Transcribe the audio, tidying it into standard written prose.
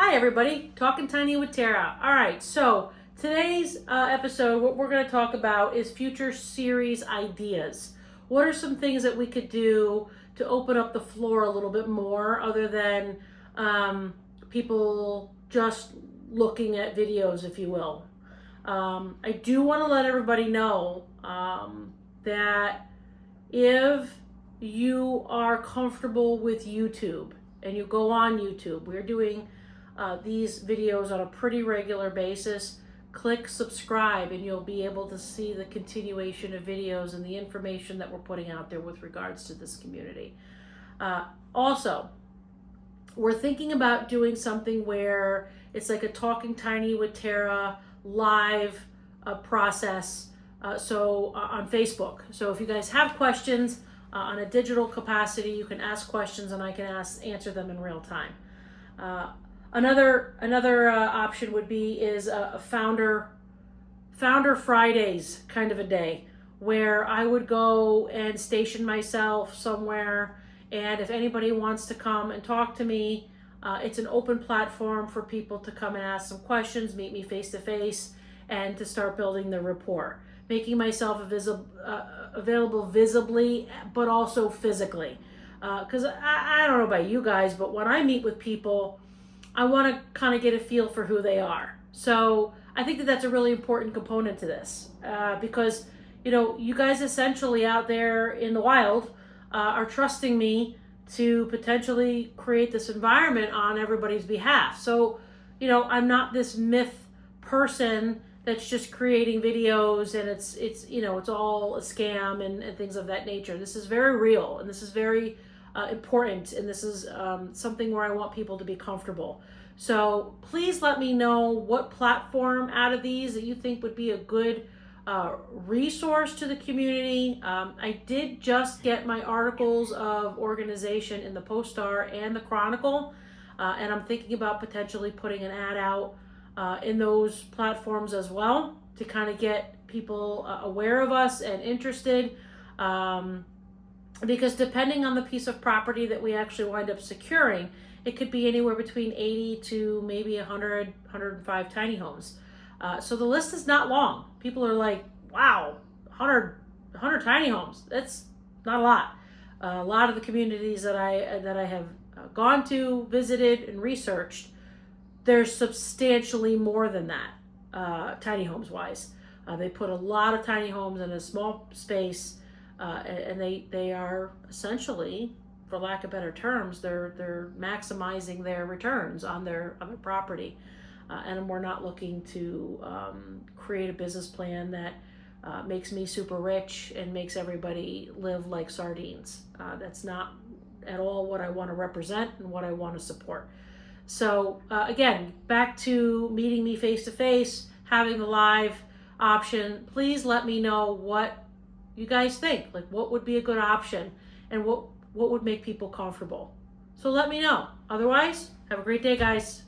Hi everybody, Talking Tiny with Tara. All right, so today's episode, what we're going to talk about is future series ideas. What are some things that we could do to open up the floor a little bit more other than people just looking at videos, if you will? I do want to let everybody know that if you are comfortable with YouTube and you go on YouTube, we're doing these videos on a pretty regular basis. Click subscribe and you'll be able to see the continuation of videos and the information that we're putting out there with regards to this community. Also, we're thinking about doing something where it's like a Talking Tiny with Tara live process on Facebook. So if you guys have questions on a digital capacity, you can ask questions and I can answer them in real time. Another option would be a founder Fridays kind of a day where I would go and station myself somewhere, and if anybody wants to come and talk to me, it's an open platform for people to come and ask some questions, meet me face to face, and to start building the rapport, making myself available visibly but also physically, because I don't know about you guys, but when I meet with people, I want to kind of get a feel for who they are. So I think that that's a really important component to this, because you guys essentially out there in the wild are trusting me to potentially create this environment on everybody's behalf. So I'm not this myth person that's just creating videos and it's all a scam and things of that nature. This is very real and this is very important, and this is something where I want people to be comfortable. So please let me know what platform out of these that you think would be a good resource to the community. I did just get my articles of organization in the Post-Star and the Chronicle, and I'm thinking about potentially putting an ad out in those platforms as well to kind of get people aware of us and interested. Because depending on the piece of property that we actually wind up securing, it could be anywhere between 80 to maybe 100, 105 tiny homes. So the list is not long. People are like, wow, 100 tiny homes. That's not a lot. A lot of the communities that I have gone to, visited, and researched, there's substantially more than that, tiny homes wise. They put a lot of tiny homes in a small space. And they are essentially, for lack of better terms, they're maximizing their returns on their property, and we're not looking to create a business plan that makes me super rich and makes everybody live like sardines. That's not at all what I want to represent and what I want to support. So again, back to meeting me face to face, having the live option. Please let me know what you guys think, like what would be a good option and what would make people comfortable. So let me know. Otherwise, have a great day, guys.